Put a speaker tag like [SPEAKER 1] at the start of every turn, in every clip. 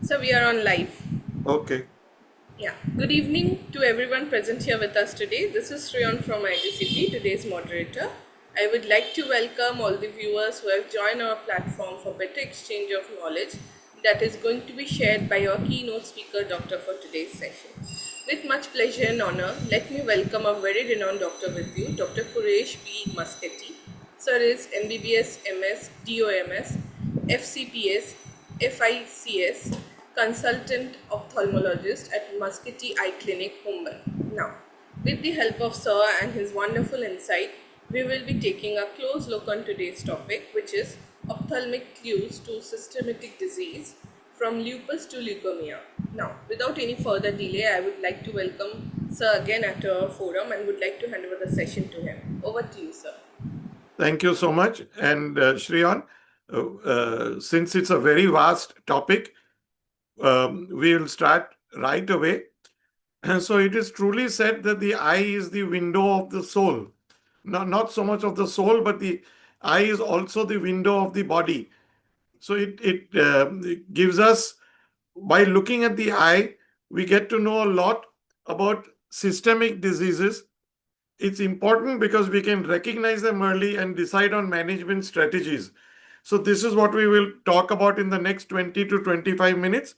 [SPEAKER 1] So we are on live.
[SPEAKER 2] Okay.
[SPEAKER 1] Yeah. Good evening to everyone present here with us today. This is Shreyan from IGCP, today's moderator. I would like to welcome all the viewers who have joined our platform for better exchange of knowledge that is going to be shared by our keynote speaker doctor for today's session. With much pleasure and honor, let me welcome a very renowned doctor with you, Dr. Quresh B. Muscati. Sir is MBBS, MS, DOMS, FCPS, FICS, consultant ophthalmologist at Muscati Eye Clinic, Mumbai. Now, with the help of Sir and his wonderful insight, we will be taking a close look on today's topic, which is ophthalmic clues to systematic disease from lupus to leukemia. Now, without any further delay, I would like to welcome Sir again at our forum and would like to hand over the session to him. Over to you, Sir.
[SPEAKER 2] Thank you so much. And Shreyan, since it's a very vast topic, we will start right away. And so it is truly said that the eye is the window of the soul. Not so much of the soul, but the eye is also the window of the body. So it gives us, by looking at the eye, we get to know a lot about systemic diseases. It's important because we can recognize them early and decide on management strategies. So, this is what we will talk about in the next 20 to 25 minutes.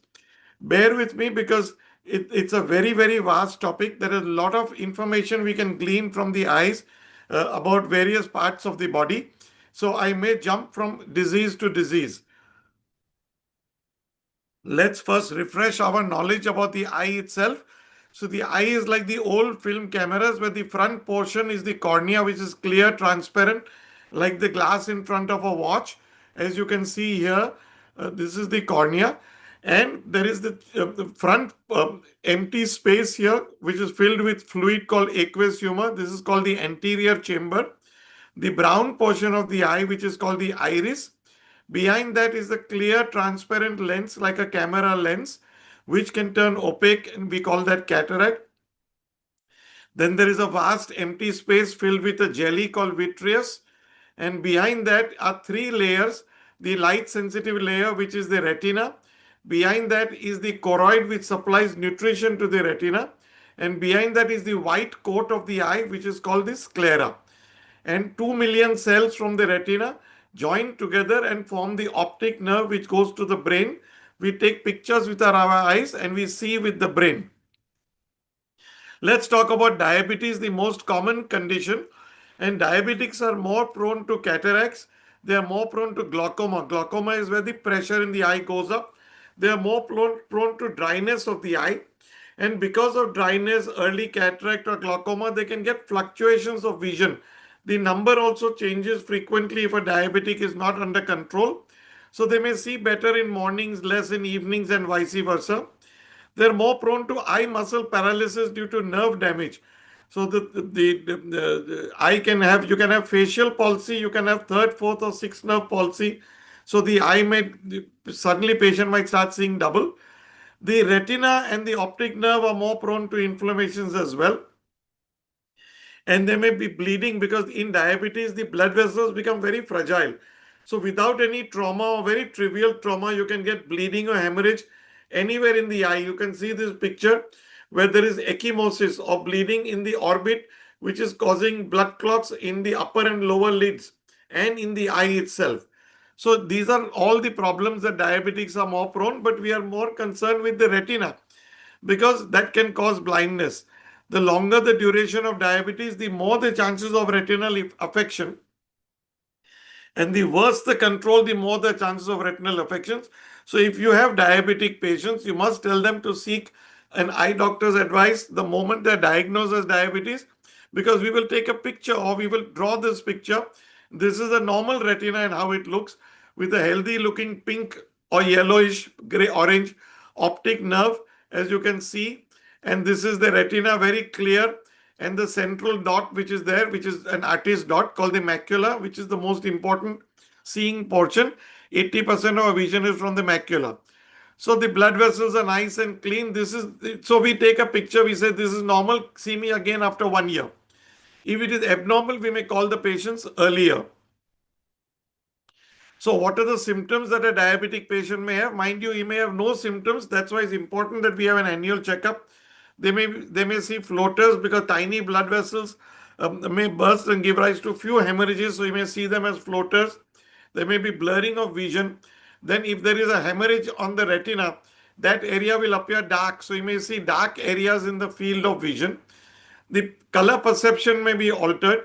[SPEAKER 2] Bear with me because it's a very, very vast topic. There is a lot of information we can glean from the eyes about various parts of the body. So, I may jump from disease to disease. Let's first refresh our knowledge about the eye itself. So the eye is like the old film cameras where the front portion is the cornea, which is clear, transparent, like the glass in front of a watch. As you can see here, this is the cornea. And there is the front empty space here, which is filled with fluid called aqueous humor. This is called the anterior chamber. The brown portion of the eye, which is called the iris. Behind that is the clear transparent lens like a camera lens, which can turn opaque, and we call that cataract. Then there is a vast empty space filled with a jelly called vitreous. And behind that are three layers: the light sensitive layer, which is the retina. Behind that is the choroid, which supplies nutrition to the retina. And behind that is the white coat of the eye, which is called the sclera. And 2 million cells from the retina join together and form the optic nerve, which goes to the brain. We take pictures with our eyes and we see with the brain. Let's talk about diabetes, the most common condition. And diabetics are more prone to cataracts. They are more prone to glaucoma. Glaucoma is where the pressure in the eye goes up. They are more prone to dryness of the eye. And because of dryness, early cataract or glaucoma, they can get fluctuations of vision. The number also changes frequently if a diabetic is not under control. So they may see better in mornings, less in evenings, and vice versa. They're more prone to eye muscle paralysis due to nerve damage. So the eye can have, you can have facial palsy, you can have third, fourth, or sixth nerve palsy. So the eye may suddenly patient might start seeing double. The retina and the optic nerve are more prone to inflammations as well. And they may be bleeding because in diabetes, the blood vessels become very fragile. So without any trauma or very trivial trauma, you can get bleeding or hemorrhage anywhere in the eye. You can see this picture where there is ecchymosis or bleeding in the orbit, which is causing blood clots in the upper and lower lids and in the eye itself. So these are all the problems that diabetics are more prone, but we are more concerned with the retina because that can cause blindness. The longer the duration of diabetes, the more the chances of retinal affection. And the worse the control, the more the chances of retinal affections. So if you have diabetic patients, you must tell them to seek an eye doctor's advice the moment they're diagnosed as diabetes, because we will take a picture or we will draw this picture. This is a normal retina and how it looks with a healthy looking pink or yellowish gray orange optic nerve, as you can see. And this is the retina, very clear, and the central dot which is there, which is an artist dot called the macula, which is the most important seeing portion. 80% of our vision is from the macula. So the blood vessels are nice and clean. This is, so we take a picture, we say this is normal, see me again after 1 year. If it is abnormal, we may call the patients earlier. So what are the symptoms that a diabetic patient may have? Mind you, he may have no symptoms. That's why it's important that we have an annual checkup. They may see floaters because tiny blood vessels may burst and give rise to few hemorrhages. So you may see them as floaters. There may be blurring of vision. Then if there is a hemorrhage on the retina, that area will appear dark. So you may see dark areas in the field of vision. The color perception may be altered.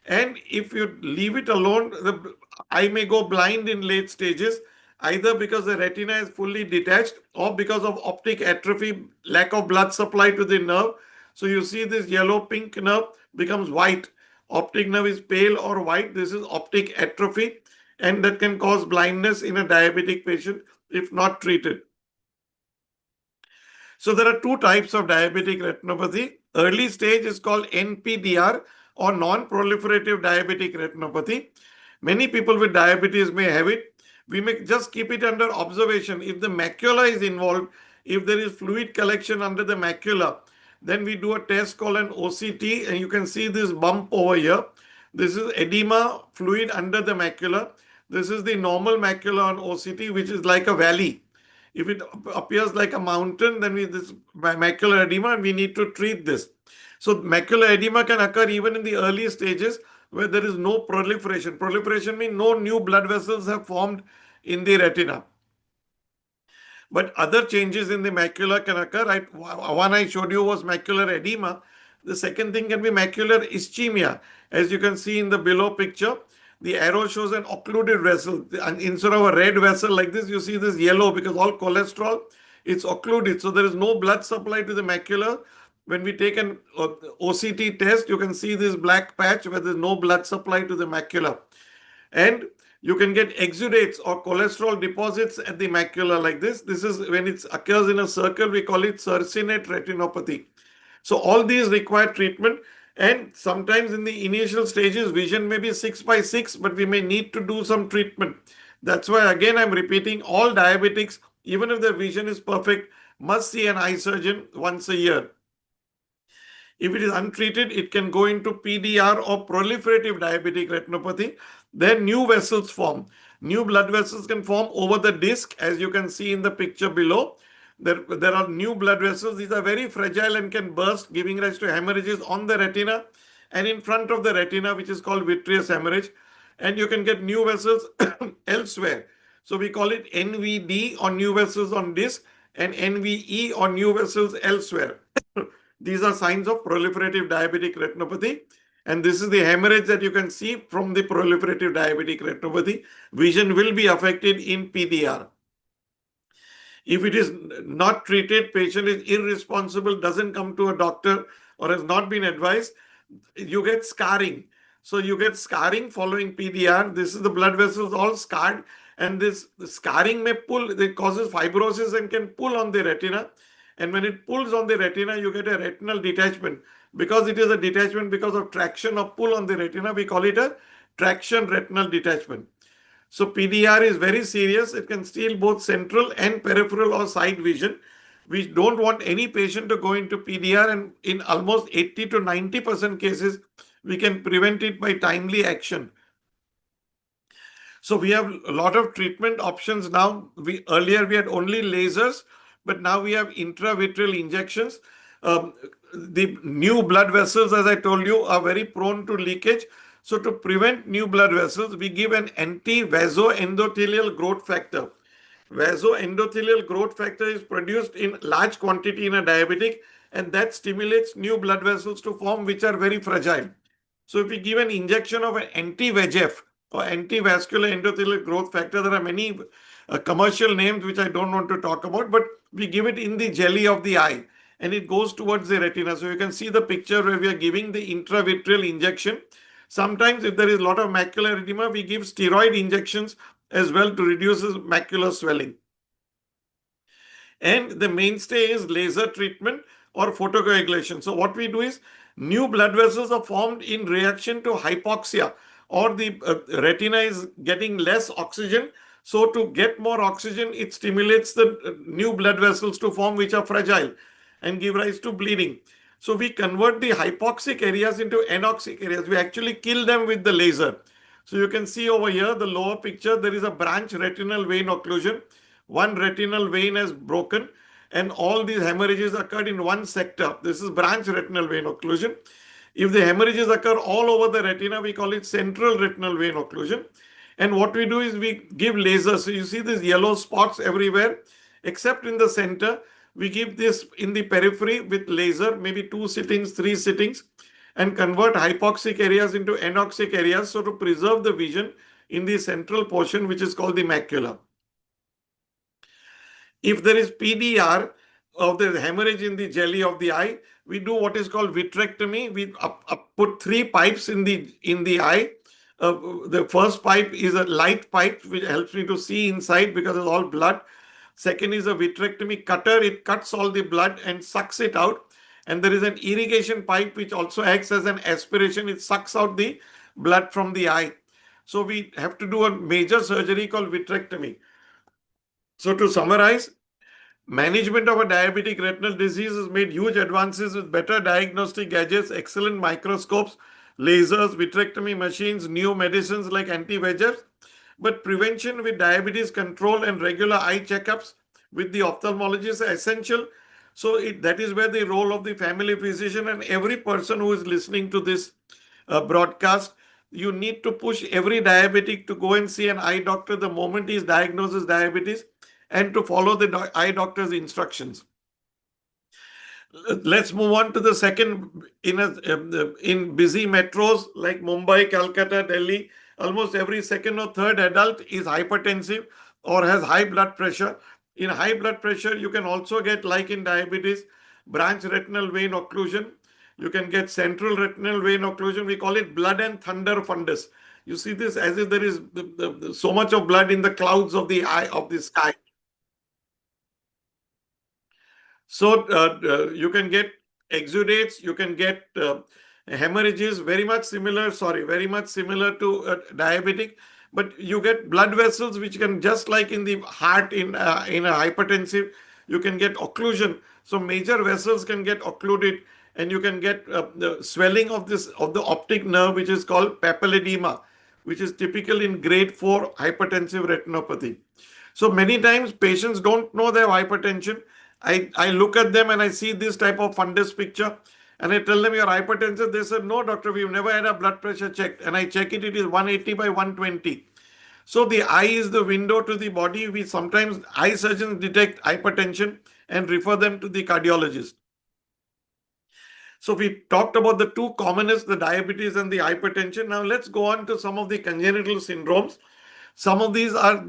[SPEAKER 2] And if you leave it alone, the eye may go blind in late stages, either because the retina is fully detached or because of optic atrophy, lack of blood supply to the nerve. So you see this yellow pink nerve becomes white. Optic nerve is pale or white. This is optic atrophy, and that can cause blindness in a diabetic patient if not treated. So there are two types of diabetic retinopathy. Early stage is called NPDR or non-proliferative diabetic retinopathy. Many people with diabetes may have it. We may just keep it under observation. If the macula is involved, if there is fluid collection under the macula, then we do a test called an OCT, and you can see this bump over here. This is edema fluid under the macula. This is the normal macula on OCT, which is like a valley. If it appears like a mountain, then this macular edema, and we need to treat this. So macular edema can occur even in the early stages where there is no proliferation. Proliferation means no new blood vessels have formed in the retina. But other changes in the macula can occur. One I showed you was macular edema. The second thing can be macular ischemia. As you can see in the below picture, the arrow shows an occluded vessel. And instead of a red vessel like this, you see this yellow because all cholesterol, it's occluded. So there is no blood supply to the macula. When we take an OCT test, you can see this black patch where there's no blood supply to the macula. And you can get exudates or cholesterol deposits at the macula like this. This is when it occurs in a circle, we call it circinate retinopathy. So all these require treatment. And sometimes in the initial stages, vision may be 6/6, but we may need to do some treatment. That's why, again, I'm repeating, all diabetics, even if their vision is perfect, must see an eye surgeon once a year. If it is untreated, it can go into PDR or proliferative diabetic retinopathy. Then new vessels form. New blood vessels can form over the disc, as you can see in the picture below. There are new blood vessels. These are very fragile and can burst, giving rise to hemorrhages on the retina and in front of the retina, which is called vitreous hemorrhage. And you can get new vessels elsewhere. So we call it NVD or new vessels on disc and NVE or new vessels elsewhere. These are signs of proliferative diabetic retinopathy. And this is the hemorrhage that you can see from the proliferative diabetic retinopathy. Vision will be affected in PDR. If it is not treated, patient is irresponsible, doesn't come to a doctor or has not been advised, you get scarring. So you get scarring following PDR. This is the blood vessels all scarred, and this scarring may pull, it causes fibrosis and can pull on the retina. And when it pulls on the retina, you get a retinal detachment. Because it is a detachment because of traction or pull on the retina, we call it a traction retinal detachment. So PDR is very serious. It can steal both central and peripheral or side vision. We don't want any patient to go into PDR, and in almost 80 to 90% cases, we can prevent it by timely action. So we have a lot of treatment options now. Earlier we had only lasers, but now we have intravitreal injections. The new blood vessels, as I told you, are very prone to leakage. So to prevent new blood vessels, we give an anti-vasoendothelial growth factor. Vasoendothelial growth factor is produced in large quantity in a diabetic, and that stimulates new blood vessels to form, which are very fragile. So if we give an injection of an anti-VEGF or anti-vascular endothelial growth factor, there are many commercial names which I don't want to talk about, but we give it in the jelly of the eye and it goes towards the retina. So you can see the picture where we are giving the intravitreal injection. Sometimes if there is a lot of macular edema, we give steroid injections as well to reduce macular swelling. And the mainstay is laser treatment or photocoagulation. So what we do is new blood vessels are formed in reaction to hypoxia, or the retina is getting less oxygen. So to get more oxygen, it stimulates the new blood vessels to form, which are fragile and give rise to bleeding. So we convert the hypoxic areas into anoxic areas. We actually kill them with the laser. So you can see over here, the lower picture, there is a branch retinal vein occlusion. One retinal vein has broken and all these hemorrhages occurred in one sector. This is branch retinal vein occlusion. If the hemorrhages occur all over the retina, we call it central retinal vein occlusion. And what we do is we give lasers. So you see these yellow spots everywhere, except in the center. We give this in the periphery with laser, maybe 2 sittings, 3 sittings, and convert hypoxic areas into anoxic areas. So to preserve the vision in the central portion, which is called the macula. If there is PDR of the hemorrhage in the jelly of the eye, we do what is called vitrectomy. We put 3 pipes in the eye. The first pipe is a light pipe which helps me to see inside because it's all blood. Second is a vitrectomy cutter. It cuts all the blood and sucks it out. And there is an irrigation pipe which also acts as an aspiration. It sucks out the blood from the eye. So we have to do a major surgery called vitrectomy. So to summarize, management of a diabetic retinal disease has made huge advances with better diagnostic gadgets, excellent microscopes, lasers, vitrectomy machines, new medicines like anti-VEGFs. But prevention with diabetes control and regular eye checkups with the ophthalmologist are essential. So that is where the role of the family physician and every person who is listening to this broadcast, you need to push every diabetic to go and see an eye doctor the moment he is diagnosed as diabetes and to follow the eye doctor's instructions. Let's move on to the second. In busy metros like Mumbai, Calcutta, Delhi, almost every second or third adult is hypertensive or has high blood pressure. In high blood pressure, you can also get, like in diabetes, branch retinal vein occlusion. You can get central retinal vein occlusion. We call it blood and thunder fundus. You see this as if there is so much of blood in the clouds of the eye of the sky. So you can get exudates, you can get hemorrhages, very much similar to diabetic, but you get blood vessels which can, just like in the heart in a hypertensive, you can get occlusion. So major vessels can get occluded, and you can get the swelling of the optic nerve, which is called papilledema, which is typical in grade 4 hypertensive retinopathy. So many times patients don't know they have hypertension. I look at them and I see this type of fundus picture and I tell them you're hypertensive. They said, no, doctor, we've never had a blood pressure checked. And I check it, it is 180 by 120. So the eye is the window to the body. We sometimes, eye surgeons detect hypertension and refer them to the cardiologist. So we talked about the two commonest, the diabetes and the hypertension. Now let's go on to some of the congenital syndromes. Some of these are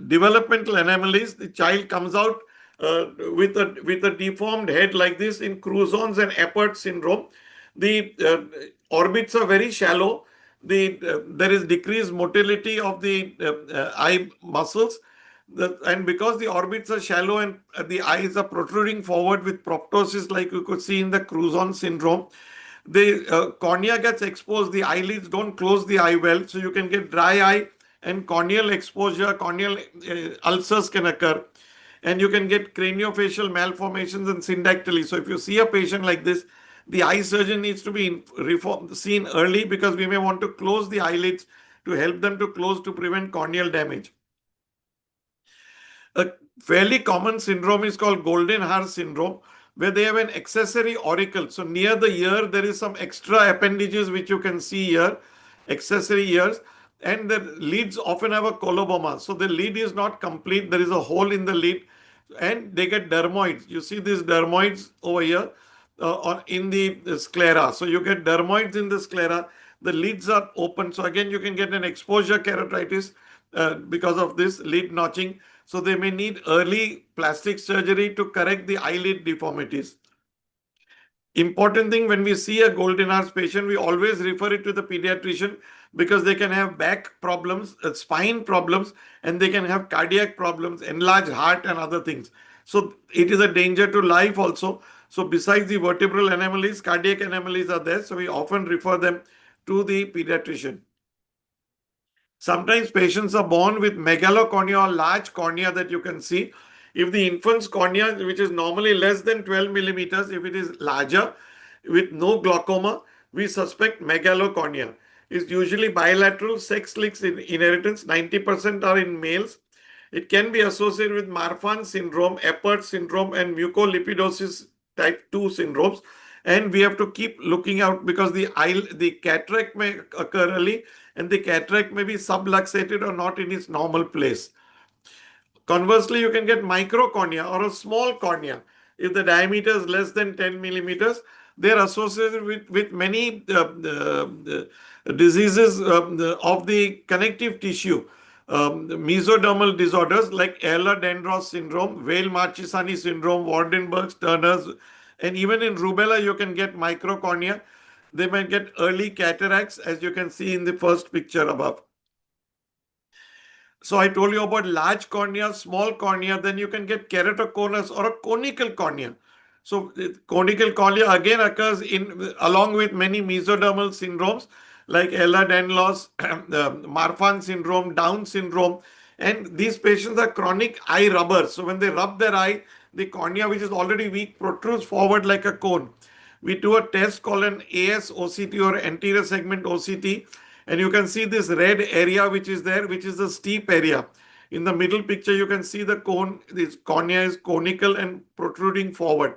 [SPEAKER 2] developmental anomalies. The child comes out with a deformed head like this in Crouzon's and Apert syndrome. The orbits are very shallow. There is decreased motility of the eye muscles. And because the orbits are shallow and the eyes are protruding forward with proptosis, like you could see in the Crouzon syndrome, the cornea gets exposed. The eyelids don't close the eye well. So you can get dry eye and corneal exposure. Corneal ulcers can occur. And you can get craniofacial malformations and syndactyly. So if you see a patient like this, the eye surgeon needs to be seen early, because we may want to close the eyelids to help them to close to prevent corneal damage. A fairly common syndrome is called golden hair syndrome, where they have an accessory auricle. So near the ear, there is some extra appendages which you can see here, accessory ears. And the lids often have a coloboma. So the lid is not complete. There is a hole in the lid and they get dermoids. You see these dermoids over here in the sclera. So you get dermoids in the sclera. The lids are open. So again, you can get an exposure keratitis because of this lid notching. So they may need early plastic surgery to correct the eyelid deformities. Important thing, when we see a golden hairs patient, we always refer it to the pediatrician, because they can have back problems, spine problems, and they can have cardiac problems, enlarged heart and other things. So it is a danger to life also. So besides the vertebral anomalies, cardiac anomalies are there. So we often refer them to the pediatrician. Sometimes patients are born with megalocornea or large cornea that you can see. If the infant's cornea, which is normally less than 12 millimeters, if it is larger with no glaucoma, we suspect megalocornea. is usually bilateral, sex-linked inheritance. 90% are in males. It can be associated with Marfan syndrome, Eppert syndrome, and mucolipidosis type 2 syndromes. And we have to keep looking out because the cataract may occur early, and the cataract may be subluxated or not in its normal place. Conversely, you can get microcornea or a small cornea. If the diameter is less than 10 millimeters, they are associated with many diseases of the connective tissue. Mesodermal disorders like Ehlers-Danlos syndrome, Weil-Marchesani syndrome, Waardenburg's, Turner's, and even in rubella, you can get microcornea. They might get early cataracts, as you can see in the first picture above. So I told you about large cornea, small cornea, then you can get keratoconus or a conical cornea. So conical cornea again occurs along with many mesodermal syndromes like Ehlers-Danlos, Marfan syndrome, Down syndrome. And these patients are chronic eye rubbers. So when they rub their eye, the cornea, which is already weak, protrudes forward like a cone. We do a test called an AS-OCT or anterior segment OCT, and you can see this red area which is there, which is the steep area. In the middle picture, you can see the cone, this cornea is conical and protruding forward.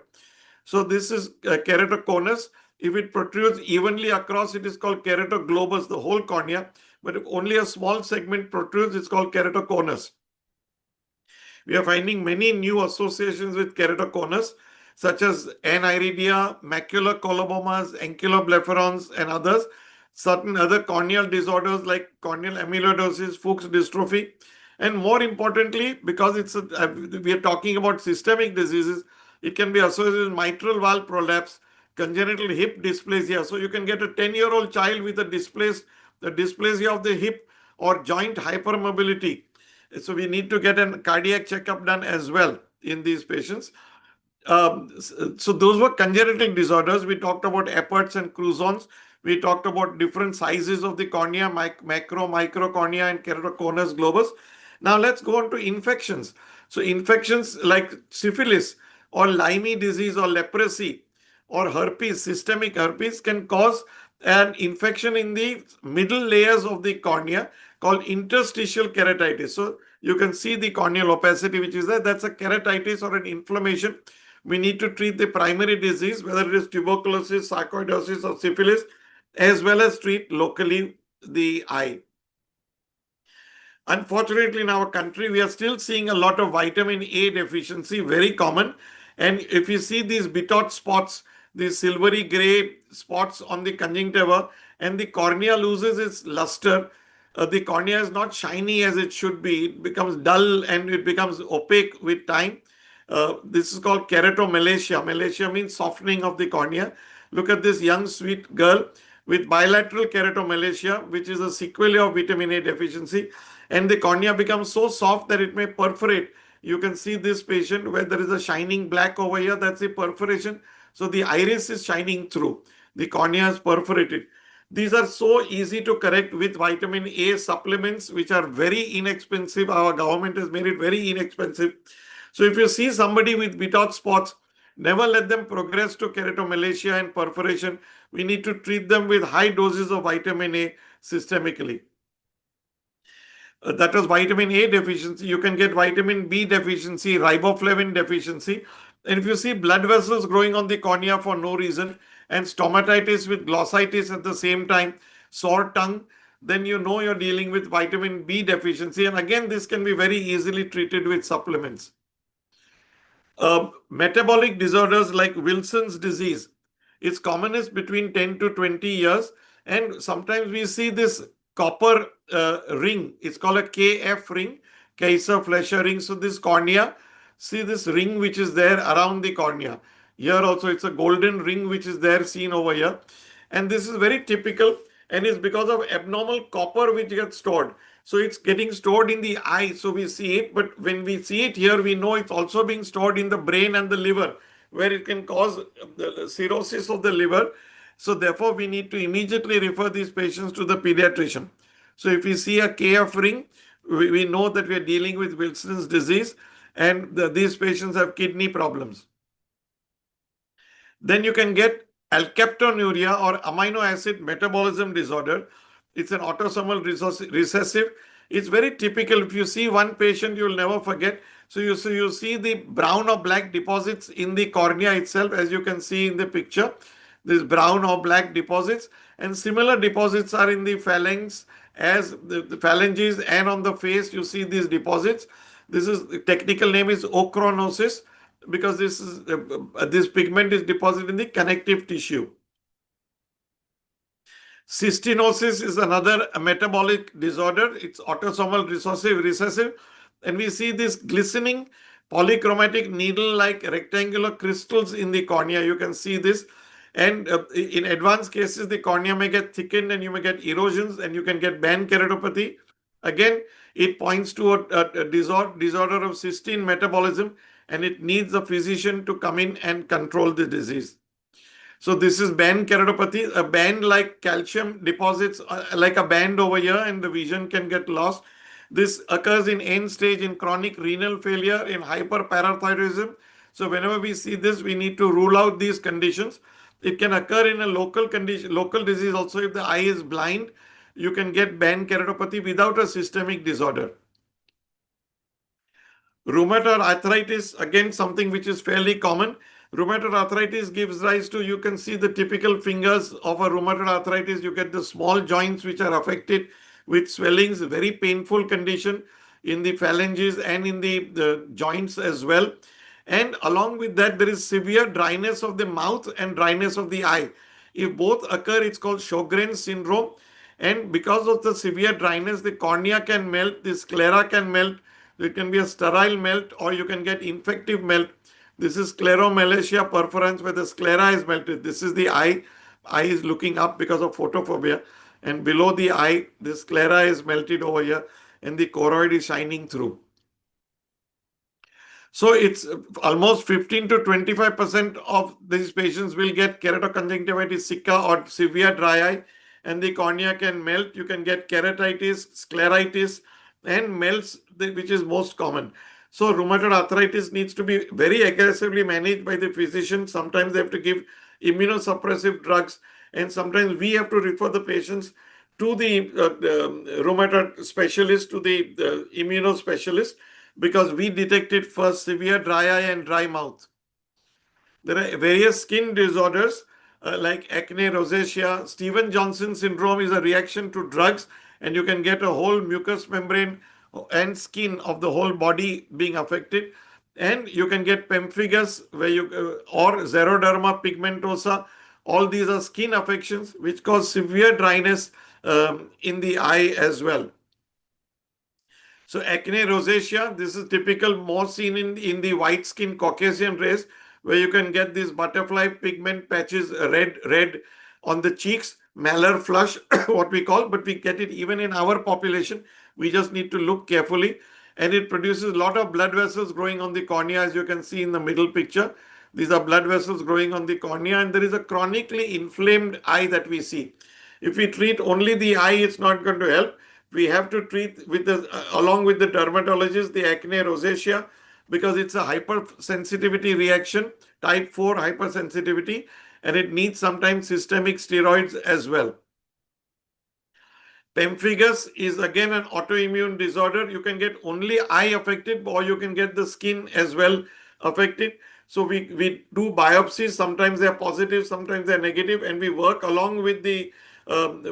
[SPEAKER 2] So this is keratoconus. If it protrudes evenly across, it is called keratoglobus, the whole cornea. But if only a small segment protrudes, it's called keratoconus. We are finding many new associations with keratoconus, such as aniridia, macular colobomas, ankyloblepharons, and others. Certain other corneal disorders like corneal amyloidosis, Fuchs dystrophy, and more importantly, because we are talking about systemic diseases, it can be associated with mitral valve prolapse, congenital hip dysplasia. So you can get a 10-year-old child with the dysplasia of the hip or joint hypermobility. So we need to get a cardiac checkup done as well in these patients. So those were congenital disorders. We talked about Eppert's and Crouzons. We talked about different sizes of the cornea, macro, microcornea, and keratoconus globus. Now let's go on to infections. So infections like syphilis or Lyme disease or leprosy or herpes, systemic herpes, can cause an infection in the middle layers of the cornea called interstitial keratitis. So you can see the corneal opacity which is there. That's a keratitis or an inflammation. We need to treat the primary disease, whether it is tuberculosis, sarcoidosis, or syphilis, as well as treat locally the eye. Unfortunately, in our country, we are still seeing a lot of vitamin A deficiency, very common. And if you see these Bitot spots, these silvery gray spots on the conjunctiva, and the cornea loses its luster, the cornea is not shiny as it should be. It becomes dull and it becomes opaque with time. This is called keratomalacia. Malacia means softening of the cornea. Look at this young sweet girl with bilateral keratomalacia, which is a sequelae of vitamin A deficiency. And the cornea becomes so soft that it may perforate. You can see this patient where there is a shining black over here. That's a perforation. So the iris is shining through. The cornea is perforated. These are so easy to correct with vitamin A supplements, which are very inexpensive. Our government has made it very inexpensive. So if you see somebody with Bitot spots, never let them progress to keratomalacia and perforation. We need to treat them with high doses of vitamin A systemically. That was vitamin A deficiency. You can get vitamin B deficiency, riboflavin deficiency. And if you see blood vessels growing on the cornea for no reason, and stomatitis with glossitis at the same time, sore tongue, then you know you're dealing with vitamin B deficiency. And again, this can be very easily treated with supplements. Metabolic disorders like Wilson's disease. It's commonest between 10 to 20 years. And sometimes we see this copper ring. It's called a KF ring, Kaiser-Fleischer ring. So this cornea, see this ring which is there around the cornea. Here also it's a golden ring which is there seen over here. And this is very typical and is because of abnormal copper which gets stored. So it's getting stored in the eye, so we see it. But when we see it here, we know it's also being stored in the brain and the liver, where it can cause the cirrhosis of the liver. So therefore, we need to immediately refer these patients to the pediatrician. So if we see a KF ring, we know that we are dealing with Wilson's disease, and these patients have kidney problems. Then you can get alkaptonuria or amino acid metabolism disorder. It's an autosomal recessive. It's very typical. If you see one patient, you'll never forget. So you see the brown or black deposits in the cornea itself, as you can see in the picture. These brown or black deposits, and similar deposits are in the phalanx, as the phalanges, and on the face you see these deposits. This is, the technical name is ochronosis, because this pigment is deposited in the connective tissue. Cystinosis is another metabolic disorder. It's autosomal recessive, and we see this glistening polychromatic needle-like rectangular crystals in the cornea. You can see this, and in advanced cases, the cornea may get thickened, and you may get erosions, and you can get band keratopathy. Again, it points to a disorder of cystine metabolism, and it needs a physician to come in and control the disease. So this is band keratopathy, a band like calcium deposits, like a band over here, and the vision can get lost. This occurs in end stage, in chronic renal failure, in hyperparathyroidism. So whenever we see this, we need to rule out these conditions. It can occur in a local condition, local disease also. If the eye is blind, you can get band keratopathy without a systemic disorder. Rheumatoid arthritis, again, something which is fairly common. Rheumatoid arthritis gives rise to, you can see the typical fingers of a rheumatoid arthritis. You get the small joints which are affected with swellings, very painful condition in the phalanges and in the joints as well. And along with that, there is severe dryness of the mouth and dryness of the eye. If both occur, it's called Sjogren's syndrome. And because of the severe dryness, the cornea can melt, the sclera can melt. It can be a sterile melt, or you can get infective melt. This is scleromalacia perforans, where the sclera is melted. This is the eye. Eye is looking up because of photophobia. And below the eye, the sclera is melted over here, and the choroid is shining through. So it's almost 15 to 25% of these patients will get keratoconjunctivitis sicca, or severe dry eye, and the cornea can melt. You can get keratitis, scleritis, and melts, which is most common. So rheumatoid arthritis needs to be very aggressively managed by the physician. Sometimes they have to give immunosuppressive drugs, and sometimes we have to refer the patients to the rheumatoid specialist, to the immunospecialist, because we detected first severe dry eye and dry mouth. There are various skin disorders like acne, rosacea. Stevens-Johnson syndrome is a reaction to drugs, and you can get a whole mucous membrane and skin of the whole body being affected. And you can get pemphigus, where or xeroderma pigmentosa. All these are skin affections which cause severe dryness in the eye as well. So acne, rosacea, this is typical, more seen in the white skin Caucasian race, where you can get these butterfly pigment patches, red on the cheeks, malar flush, what we call, but we get it even in our population. We just need to look carefully. And it produces a lot of blood vessels growing on the cornea, as you can see in the middle picture. These are blood vessels growing on the cornea, and there is a chronically inflamed eye that we see. If we treat only the eye, it's not going to help. We have to treat with along with the dermatologist, the acne, rosacea, because it's a hypersensitivity reaction, type 4 hypersensitivity, and it needs sometimes systemic steroids as well. Pemphigus is again an autoimmune disorder. You can get only eye affected, or you can get the skin as well affected. So we do biopsies. Sometimes they're positive, sometimes they're negative, and we work along with the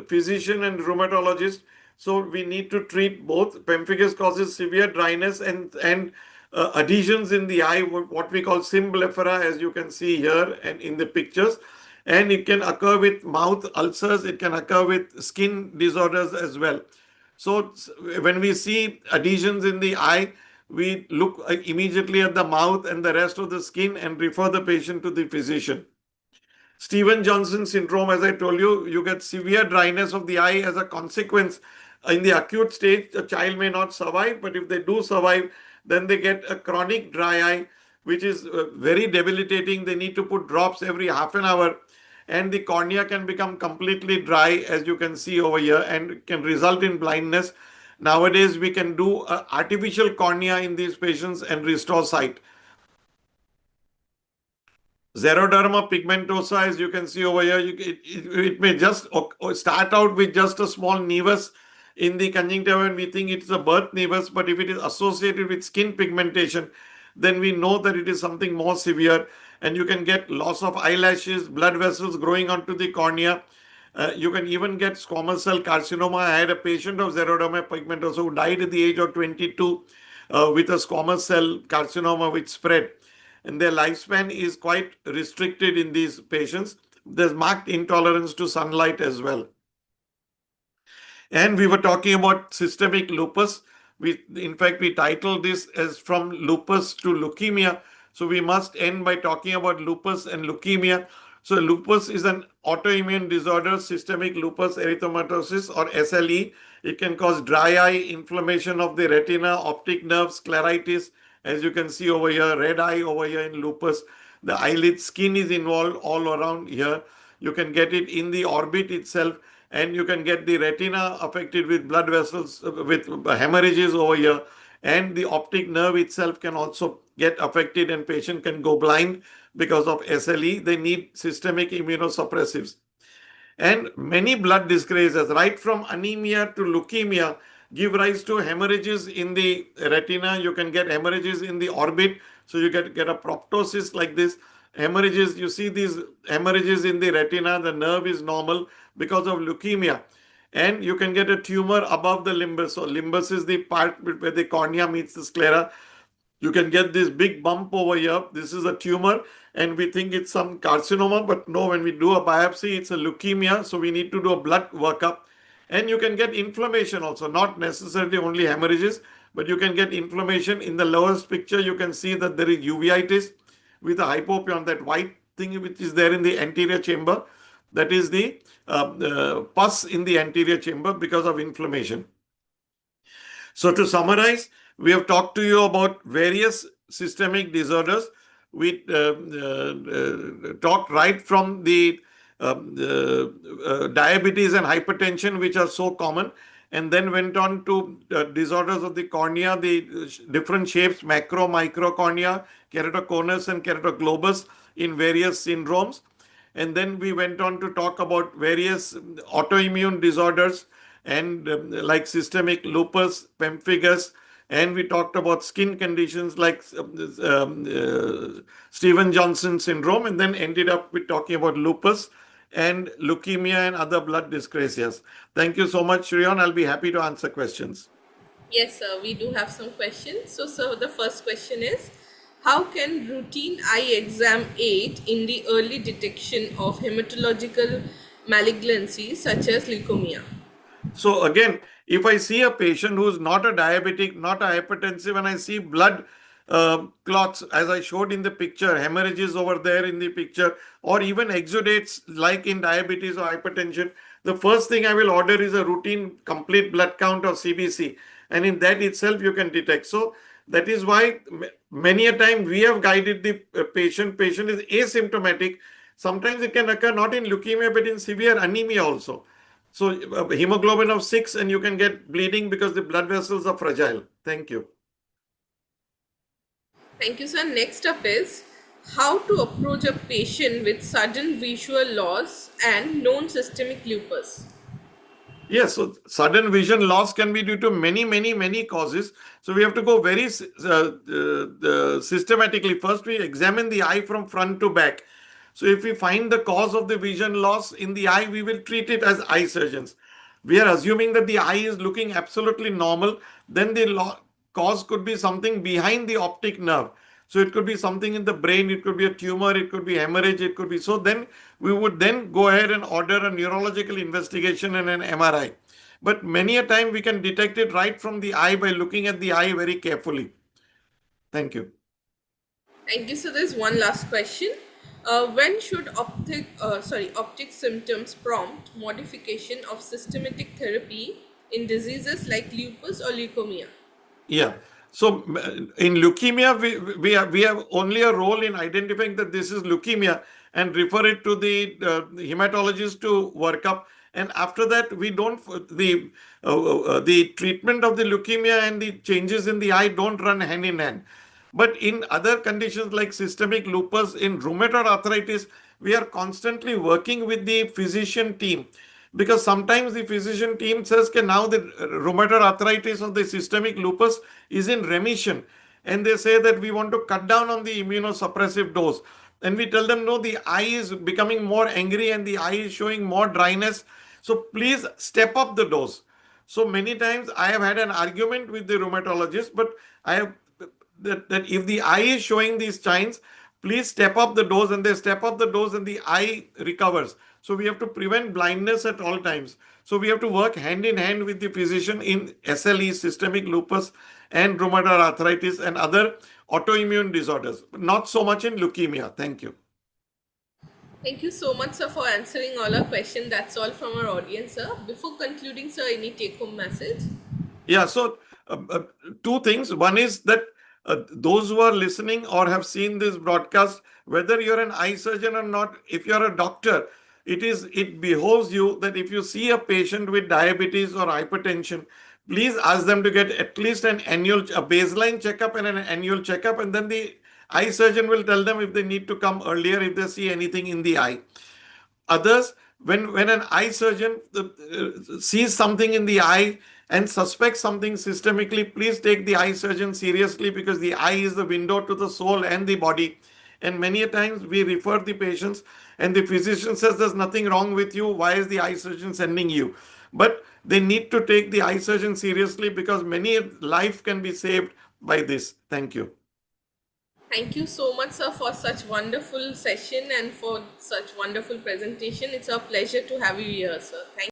[SPEAKER 2] physician and rheumatologist. So we need to treat both. Pemphigus causes severe dryness and adhesions in the eye, what we call symblephera, as you can see here and in the pictures. And it can occur with mouth ulcers. It can occur with skin disorders as well. So when we see adhesions in the eye, we look immediately at the mouth and the rest of the skin and refer the patient to the physician. Stevens-Johnson syndrome, as I told you, you get severe dryness of the eye as a consequence. In the acute stage, the child may not survive, but if they do survive, then they get a chronic dry eye, which is very debilitating. They need to put drops every half an hour, and the cornea can become completely dry, as you can see over here, and can result in blindness. Nowadays, we can do artificial cornea in these patients and restore sight. Xeroderma pigmentosa, as you can see over here, it may just start out with just a small nevus in the conjunctiva, and we think it's a birth nevus, but if it is associated with skin pigmentation, then we know that it is something more severe, and you can get loss of eyelashes, blood vessels growing onto the cornea. You can even get squamous cell carcinoma. I had a patient of xeroderma pigmentosa who died at the age of 22 with a squamous cell carcinoma which spread. And their lifespan is quite restricted in these patients. There's marked intolerance to sunlight as well. And we were talking about systemic lupus. In fact, we titled this as From Lupus to Leukemia. So we must end by talking about lupus and leukemia. So lupus is an autoimmune disorder, systemic lupus erythematosus or SLE. It can cause dry eye, inflammation of the retina, optic nerve, scleritis. As you can see over here, red eye over here in lupus. The eyelid skin is involved all around here. You can get it in the orbit itself, and you can get the retina affected with blood vessels, with hemorrhages over here, and the optic nerve itself can also get affected, and patient can go blind because of SLE. They need systemic immunosuppressives. And many blood disgraces, right from anemia to leukemia, give rise to hemorrhages in the retina. You can get hemorrhages in the orbit. So you get a proptosis like this. Hemorrhages, you see these hemorrhages in the retina, the nerve is normal because of leukemia. And you can get a tumor above the limbus. So limbus is the part where the cornea meets the sclera. You can get this big bump over here. This is a tumor, and we think it's some carcinoma, but no, when we do a biopsy, it's a leukemia. So we need to do a blood workup. And you can get inflammation also, not necessarily only hemorrhages, but you can get inflammation. In the lowest picture, you can see that there is uveitis with a hypopion, that white thing which is there in the anterior chamber. That is the pus in the anterior chamber because of inflammation. So to summarize, we have talked to you about various systemic disorders. We talked right from the diabetes and hypertension, which are so common, and then went on to disorders of the cornea, the different shapes, macro, micro cornea, keratoconus and keratoglobus in various syndromes. And then we went on to talk about various autoimmune disorders and like systemic lupus, pemphigus, and we talked about skin conditions like Stevens-Johnson syndrome, and then ended up with talking about lupus and leukemia and other blood dyscrasias. Thank you so much, Shriyan. I'll be happy to answer questions.
[SPEAKER 1] Yes, sir, we do have some questions. So, sir, the first question is, how can routine eye exam aid in the early detection of hematological malignancies such as leukemia?
[SPEAKER 2] So again, if I see a patient who's not a diabetic, not a hypertensive, and I see blood clots, as I showed in the picture, hemorrhages over there in the picture, or even exudates like in diabetes or hypertension, the first thing I will order is a routine complete blood count or CBC. And in that itself, you can detect. So that is why many a time we have guided the patient. Patient is asymptomatic. Sometimes it can occur not in leukemia, but in severe anemia also. So hemoglobin of 6, and you can get bleeding because the blood vessels are fragile. Thank you.
[SPEAKER 1] Thank you, sir. Next up is how to approach a patient with sudden visual loss and known systemic lupus.
[SPEAKER 2] Yes, so sudden vision loss can be due to many causes. So we have to go very systematically. First, we examine the eye from front to back. So if we find the cause of the vision loss in the eye, we will treat it as eye surgeons. We are assuming that the eye is looking absolutely normal. Then the cause could be something behind the optic nerve. So it could be something in the brain, it could be a tumor, it could be hemorrhage, it could be. So then we would then go ahead and order a neurological investigation and an MRI. But many a time we can detect it right from the eye by looking at the eye very carefully. Thank you.
[SPEAKER 1] Thank you. So there's one last question. When should optic symptoms prompt modification of systematic therapy in diseases like lupus or leukemia?
[SPEAKER 2] Yeah. So in leukemia, we have only a role in identifying that this is leukemia and refer it to the hematologist to work up. And after that, we don't the treatment of the leukemia and the changes in the eye don't run hand in hand. But in other conditions like systemic lupus, in rheumatoid arthritis, we are constantly working with the physician team, because sometimes the physician team says that now the rheumatoid arthritis or the systemic lupus is in remission, and they say that we want to cut down on the immunosuppressive dose, and we tell them no, the eye is becoming more angry and the eye is showing more dryness, so please step up the dose. So many times I have had an argument with the rheumatologist, but I have that if the eye is showing these signs, please step up the dose, and they step up the dose and the eye recovers. So we have to prevent blindness at all times. So we have to work hand in hand with the physician in SLE, systemic lupus, and rheumatoid arthritis and other autoimmune disorders. Not so much in leukemia. Thank you.
[SPEAKER 1] Thank you so much, sir, for answering all our questions. That's all from our audience, sir. Before concluding, sir, any take-home message?
[SPEAKER 2] Yeah, so two things. One is that those who are listening or have seen this broadcast, whether you're an eye surgeon or not, if you're a doctor, it behoves you that if you see a patient with diabetes or hypertension, please ask them to get at least a baseline checkup and an annual checkup, and then the eye surgeon will tell them if they need to come earlier if they see anything in the eye. Others, when an eye surgeon sees something in the eye and suspects something systemically, please take the eye surgeon seriously, because the eye is the window to the soul and the body. And many a times we refer the patients and the physician says there's nothing wrong with you. Why is the eye surgeon sending you? But they need to take the eye surgeon seriously, because many life can be saved by this. Thank you.
[SPEAKER 1] Thank you so much, sir, for such wonderful session and for such wonderful presentation. It's a pleasure to have you here, sir. Thank